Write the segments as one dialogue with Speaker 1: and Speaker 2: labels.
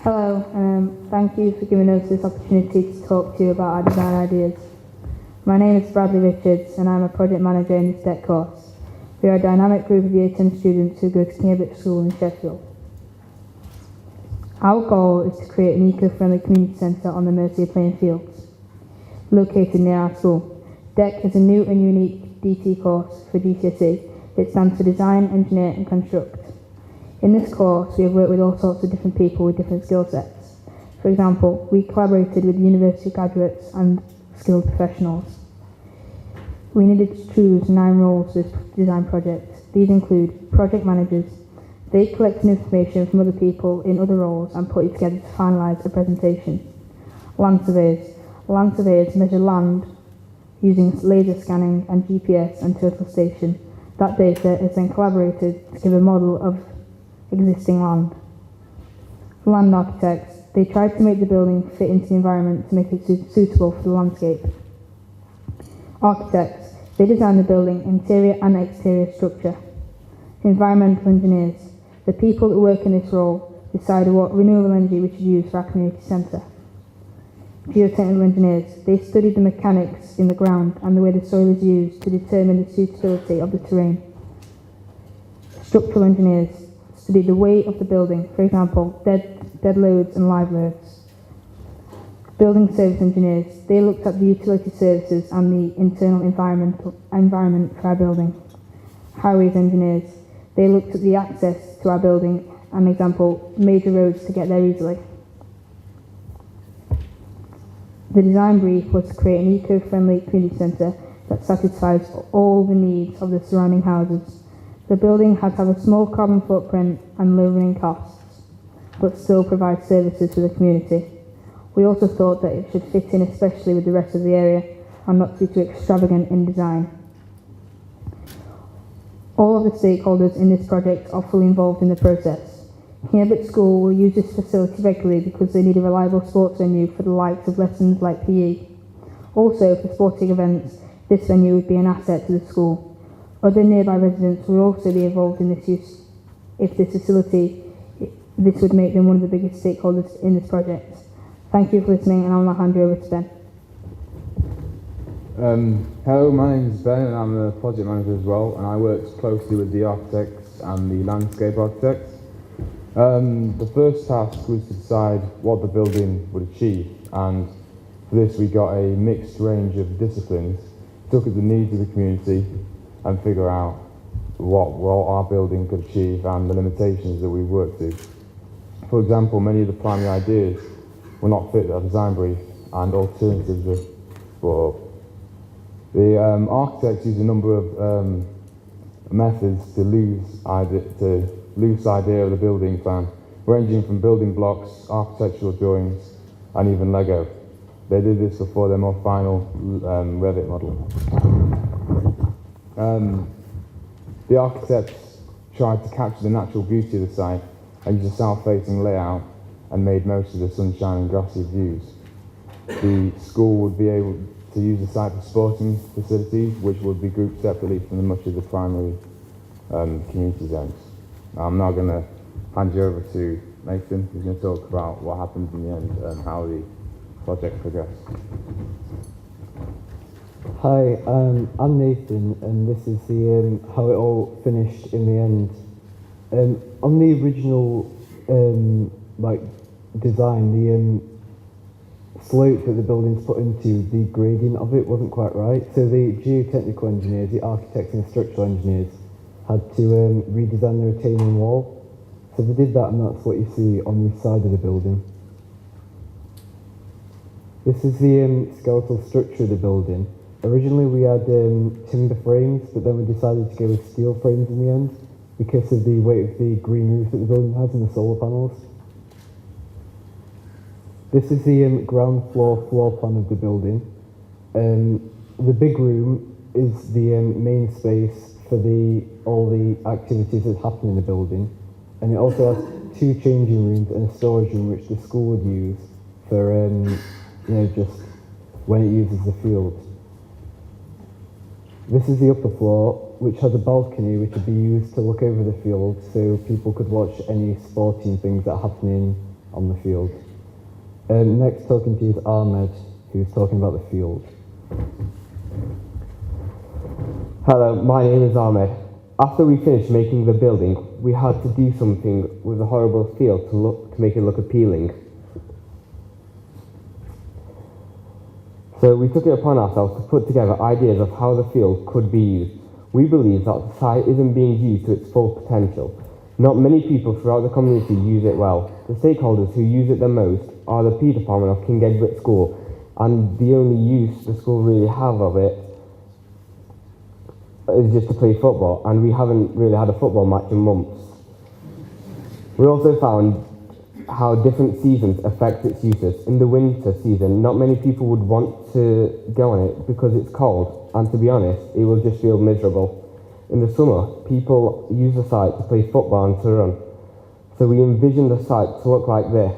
Speaker 1: Hello, thank you for giving us this opportunity to talk to you about our design ideas. My name is Bradley Richards and I'm a project manager in this DEC course. We are a dynamic group of Year 10 students who go to Cambridge School in Sheffield. Our goal is to create an eco-friendly community centre on the Mercia playing fields, located near our school. DEC is a new and unique DT course for GCSE. It stands for Design, Engineer and Construct. In this course, we have worked with all sorts of different people with different skill sets. For example, we collaborated with university graduates and skilled professionals. We needed to choose 9 roles for this design project. These include project managers. They collected information from other people in other roles and put it together to finalise a presentation. Land surveyors. Land surveyors measure land using laser scanning and GPS and total station. That data is then collaborated to give a model of existing land. Land architects. They tried to make the building fit into the environment to make it suitable for the landscape. Architects. They design the building interior and exterior structure. Environmental engineers. The people that work in this role decided what renewable energy we should use for our community centre. Geotechnical engineers. They studied the mechanics in the ground and the way the soil is used to determine the suitability of the terrain. Structural engineers studied the weight of the building, for example, dead loads and live loads. Building service engineers. They looked at the utility services and the internal environment for our building. Highways engineers. They looked at the access to our building and, example, major roads to get there easily. The design brief was to create an eco-friendly community centre that satisfies all the needs of the surrounding houses. The building had to have a small carbon footprint and low running costs, but still provide services to the community. We also thought that it should fit in especially with the rest of the area and not be too extravagant in design. All of the stakeholders in this project are fully involved in the process. Cambridge School will use this facility regularly because they need a reliable sports venue for the likes of lessons like PE. Also, for sporting events, this venue would be an asset to the school. Other nearby residents will also be involved in this use. If this facility, this would make them one of the biggest stakeholders in this project. Thank you for listening, and I'll now hand you over to Ben.
Speaker 2: Hello, my name is Ben and I'm a project manager as well, and I worked closely with the architects and the landscape architects. The first task was to decide what the building would achieve, and for this we got a mixed range of disciplines, look at the needs of the community and figure out what our building could achieve and the limitations that we worked to. For example, many of the primary ideas will not fit our design brief and alternatives are brought up. The architects use a number of methods to loose idea of the building plan, ranging from building blocks, architectural drawings, and even Lego. They did this before their more final Revit model. The architects tried to capture the natural beauty of the site and used a south-facing layout and made most of the sunshine and grassy views. The school would be able to use the site for sporting facilities, which would be grouped separately from much of the primary community zones. I'm now going to hand you over to Nathan, who's going to talk about what happened in the end and how the project progressed.
Speaker 3: Hi, I'm Nathan, and this is the how it all finished in the end. On the original design, the slope that the building's put into, the gradient of it wasn't quite right. So the geotechnical engineers, the architects and structural engineers had to redesign the retaining wall. So they did that, and that's what you see on the side of the building. This is the skeletal structure of the building. Originally we had timber frames, but then we decided to go with steel frames in the end because of the weight of the green roof that the building has and the solar panels. This is the ground floor plan of the building. The big room is the main space for all the activities that happen in the building, and it also has 2 changing rooms and a storage room which the school would use for just when it uses the field. This is the upper floor, which has a balcony which would be used to look over the field so people could watch any sporting things that are happening on the field. Next talking to you is Ahmed, who's talking about the field.
Speaker 4: Hello, my name is Ahmed. After we finished making the building, we had to do something with the horrible field to make it look appealing. So we took it upon ourselves to put together ideas of how the field could be used. We believe that the site isn't being used to its full potential. Not many people throughout the community use it well. The stakeholders who use it the most are the P department of King Edward School, and the only use the school really have of it is just to play football, and we haven't really had a football match in months. We also found how different seasons affect its uses. In the winter season, not many people would want to go on it because it's cold, and to be honest, it will just feel miserable. In the summer, people use the site to play football and to run. So we envisioned the site to look like this: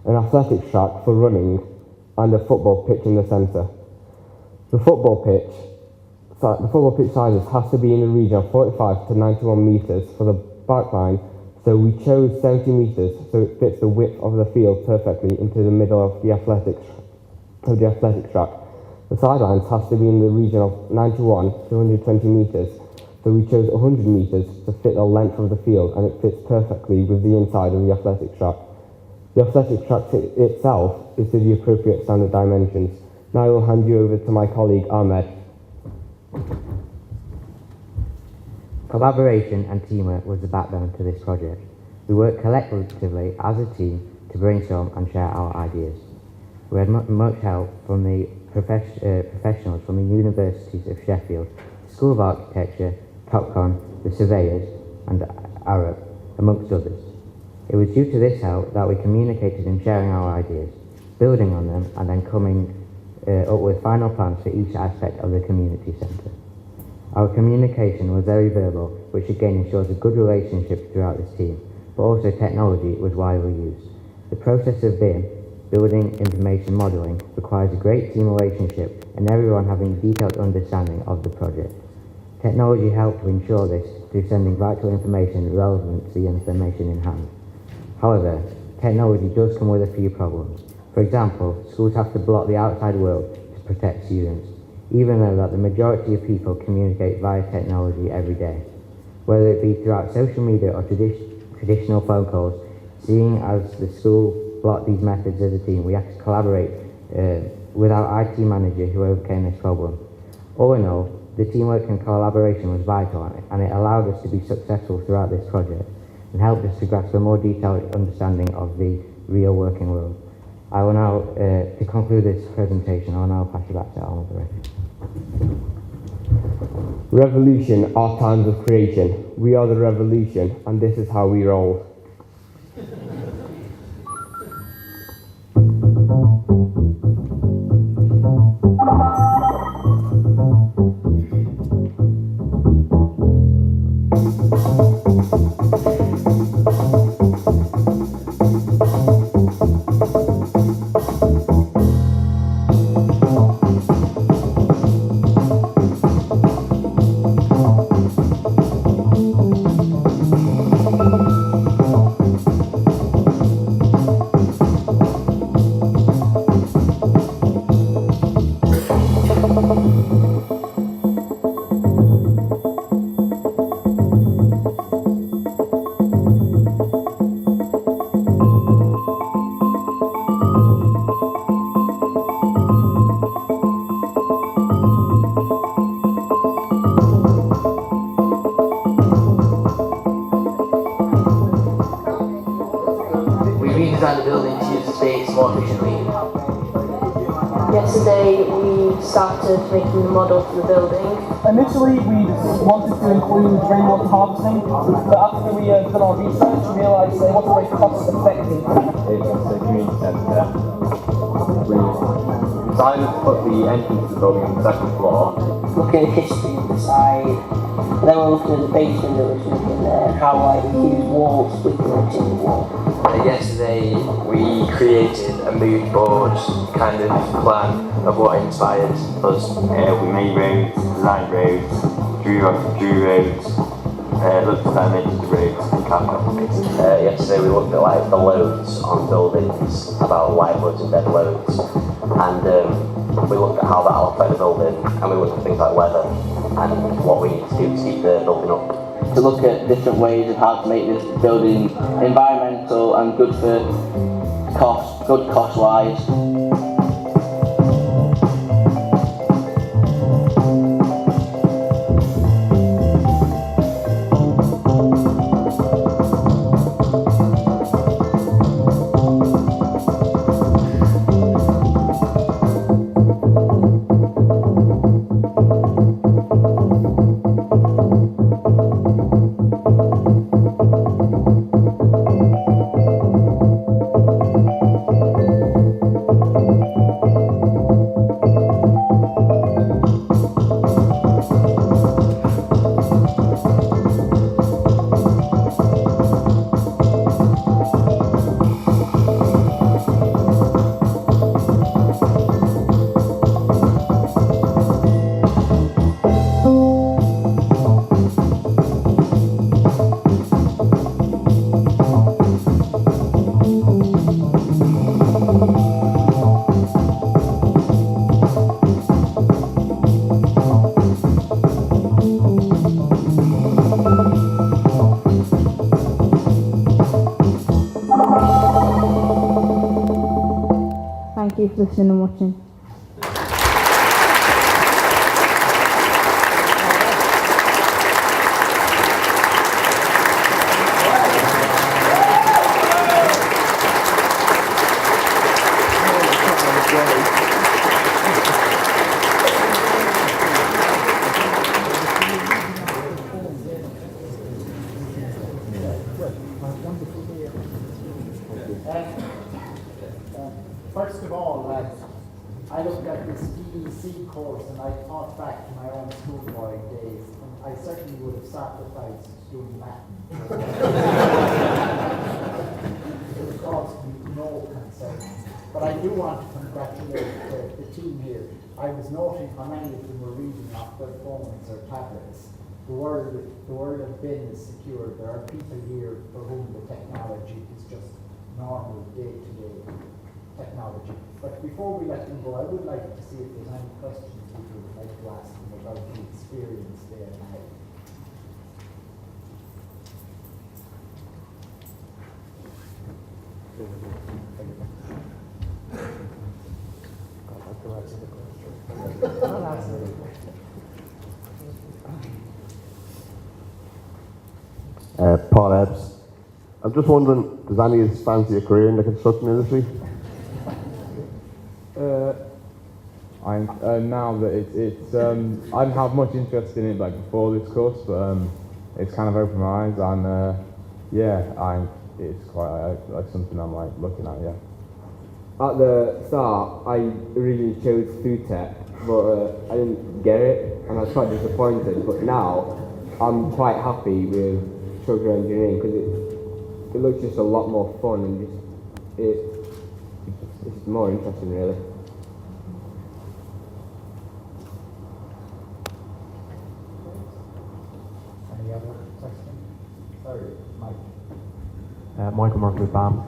Speaker 4: an athletics track for running and a football pitch in the centre. The football pitch sizes has to be in the region of 45 to 91 metres for the back line, so we chose 70 metres so it fits the width of the field perfectly into the middle of the athletics track. The sidelines has to be in the region of 91 to 120 metres, so we chose 100 metres to fit the length of the field, and it fits perfectly with the inside of the athletics track. The athletics track itself is to the appropriate standard dimensions. Now I will hand you over to my colleague Ahmed.
Speaker 5: Collaboration and teamwork was the backbone to this project. We worked collectively as a team to brainstorm and share our ideas. We had much help from the professionals from the Universities of Sheffield, the School of Architecture, Topcon, the Surveyors, and Arup, amongst others. It was due to this help that we communicated in sharing our ideas, building on them, and then coming up with final plans for each aspect of the community centre. Our communication was very verbal, which again ensures a good relationship throughout this team, but also technology was widely used. The process of BIM, building information modelling, requires a great team relationship and everyone having a detailed understanding of the project. Technology helped to ensure this through sending vital information relevant to the information in hand. However, technology does come with a few problems. For example, schools have to block the outside world to protect students, even though that the majority of people communicate via technology every day. Whether it be throughout social media or traditional phone calls, seeing as the school blocked these methods as a team, we had to collaborate with our IT manager who overcame this problem. All in all, the teamwork and collaboration was vital, and it allowed us to be successful throughout this project and helped us to grasp a more detailed understanding of the real working world. I will now, to conclude this presentation, I will now pass you back to Alma.
Speaker 4: Revolution are times of creation. We are the revolution, and this is how we roll.
Speaker 6: Redesign the building to use the space more efficiently.
Speaker 7: Yesterday we started making the model for the building.
Speaker 8: Initially we wanted to include rainwater harvesting, but after we did our research we realised it wasn't very cost effective.
Speaker 2: It's a community centre. We decided to put the entrance to the building on the second floor.
Speaker 9: Looking at the history of the site, then we're looking at the basement that was in there, how we use walls, split bricks in the wall.
Speaker 6: Yesterday we created a mood board kind of plan of what inspired us.
Speaker 10: We made roads, designed roads, drew roads,
Speaker 6: looked at permits, routes and capacities. Yesterday we looked at like the loads on buildings, about live loads and dead loads, and we looked at how that will affect the building, and we looked at things like weather and what we need to do to keep the building up.
Speaker 9: To look at different ways of how to make this building environmental and good for good cost-wise.
Speaker 1: Thank you for listening and watching.
Speaker 10: First of all, I looked at this DEC course and I thought back to my own schoolboy days, and I certainly would have sacrificed doing Latin. It caused me no concern. But I do want to congratulate the team here. I was noting how many of them were reading off their phones or tablets. The world of bin is secure. There are people here for whom the technology is just normal day-to-day technology. But before we let them go, I would like to see if there's any questions people would like to ask them about the experience they have had.
Speaker 11: Paul Ebbs. I'm just wondering, does any of us fancy a career in the construction industry?
Speaker 2: Now that it's I didn't have much interest in it like before this course, but it's kind of opened my eyes, and it's quite like something I'm like looking at. Yeah.
Speaker 4: At the start, I originally chose food tech, but I didn't get it, and I was quite disappointed. But now, I'm quite happy with structural engineering because it looks just a lot more fun and it's more interesting, really.
Speaker 10: Any other questions? Sorry, Mike.
Speaker 12: Michael Murphy with BAM.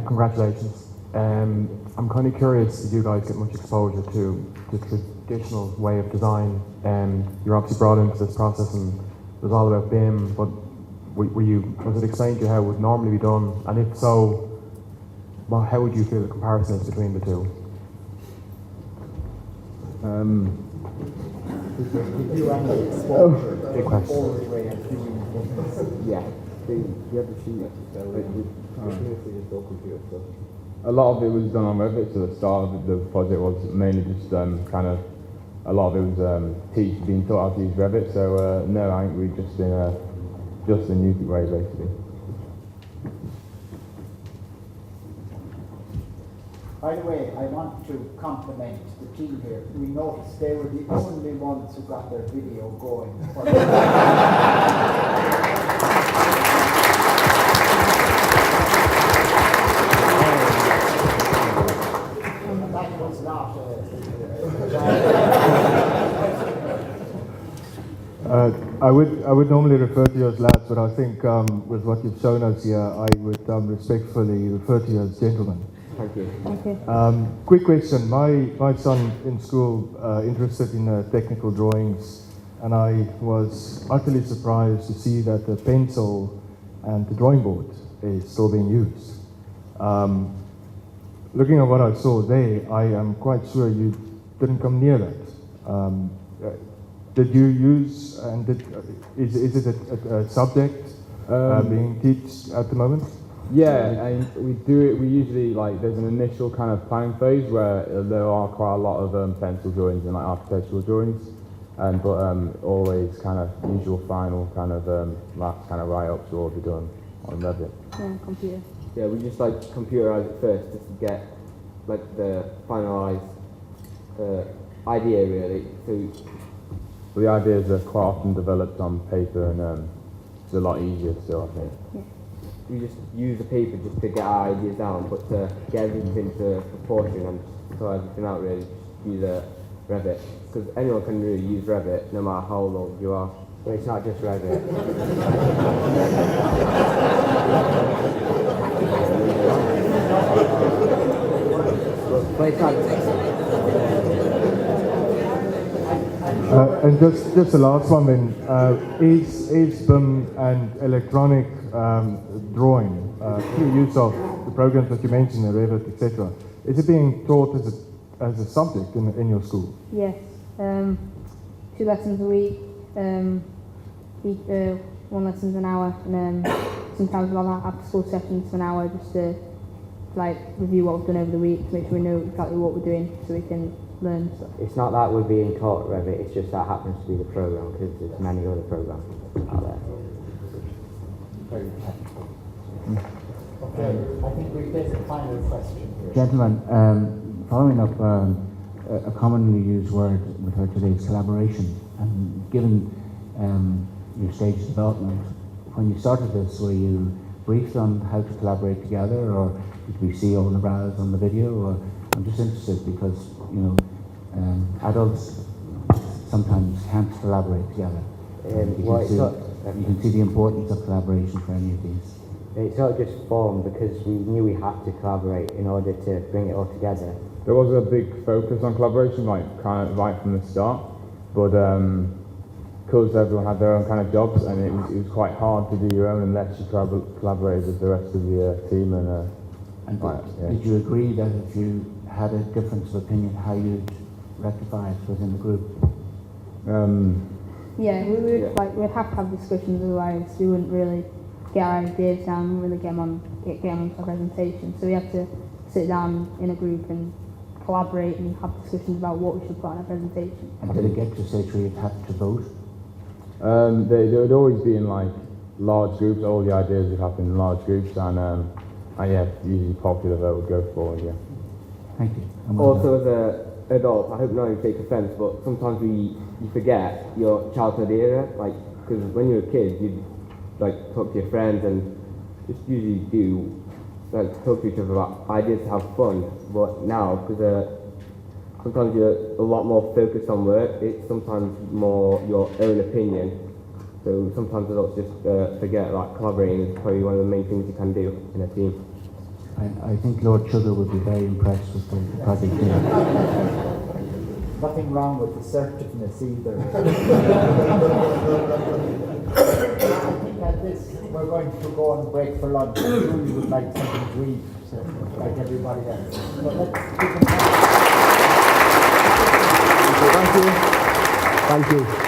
Speaker 12: Congratulations. I'm kind of curious, did you guys get much exposure to the traditional way of design? You're obviously brought into this process and it was all about BIM, but was it explained to you how it would normally be done? And if so, how would you feel the comparison is between the two? Big question.
Speaker 4: Yeah.
Speaker 2: A lot of it was done on Revit, so the start of the project was mainly just kind of, a lot of it was being taught how to use Revit, so no, I think we've just been just a new way basically.
Speaker 10: By the way, I want to compliment the team here. We noticed they were the only ones who got their video going. That was not
Speaker 13: I would normally refer to you as lads, but I think with what you've shown us here, I would respectfully refer to you as gentlemen.
Speaker 4: Thank you.
Speaker 1: Okay.
Speaker 13: Quick question. My son in school interested in technical drawings, and I was utterly surprised to see that the pencil and the drawing board is still being used. Looking at what I saw there, I am quite sure you didn't come near that. Did you use, and is it a subject being taught at the moment?
Speaker 2: Yeah, and we do it. We usually there's an initial kind of planning phase where there are quite a lot of pencil drawings and architectural drawings, but always kind of usual final kind of last kind of write-ups will all be done on Revit.
Speaker 1: Yeah, computer.
Speaker 4: Yeah, we just computerize it first just to get the finalized idea really.
Speaker 2: So the ideas are quite often developed on paper, and it's a lot easier still, I think.
Speaker 1: Yeah.
Speaker 4: We just use the paper just to get our ideas down, but to get everything to proportion and sort everything out really, just use Revit. Because anyone can really use Revit, no matter how old you are. But it's not just Revit. But it's not
Speaker 13: And just the last one then, is BIM and electronic drawing, through use of the programs that you mentioned, the Revit, etc., is it being taught as a subject in your school?
Speaker 1: Yes. 2 lessons a week, one lesson an hour, and sometimes we'll have after school sessions for an hour just to review what we've done over the week to make sure we know exactly what we're doing so we can learn stuff.
Speaker 5: It's not that we're being taught Revit, it's just that happens to be the program because there's many other programs out there.
Speaker 10: Okay, I think we've got a final question here.
Speaker 14: Gentlemen, following up a commonly used word we've heard today is collaboration. And given your stage of development, when you started this, were you briefed on how to collaborate together, or did we see all the rows on the video? Or I'm just interested because adults sometimes can't collaborate together. You can see the importance of collaboration for any of these.
Speaker 5: It sort of just formed because we knew we had to collaborate in order to bring it all together.
Speaker 2: There was a big focus on collaboration, kind of right from the start, but because everyone had their own kind of jobs, and it was quite hard to do your own unless you collaborated with the rest of the team.
Speaker 14: Did you agree that if you had a difference of opinion, how you'd rectify it within the group?
Speaker 1: Yeah, we'd have to have discussions, otherwise we wouldn't really get our ideas down, we wouldn't really get them into a presentation. So we have to sit down in a group and collaborate and have discussions about what we should put on a presentation.
Speaker 14: And did it get to a stage where you'd have to vote?
Speaker 2: They would always be in large groups. All the ideas would happen in large groups, and yeah, usually popular vote would go forward. Yeah.
Speaker 14: Thank you.
Speaker 4: Also, as an adult, I hope no one takes offence, but sometimes you forget your childhood era, because when you were a kid, you'd talk to your friends and just usually do talk to each other about ideas to have fun. But now, because sometimes you're a lot more focused on work, it's sometimes more your own opinion. So sometimes adults just forget collaborating is probably one of the main things you can do in a team.
Speaker 14: I think Lord Sugar would be very impressed with the project here.
Speaker 10: Nothing wrong with assertiveness either. I think at this, we're going to go on break for lunch. I'm sure you would like something to eat, so, like everybody else. But let's keep in touch.
Speaker 4: Thank you.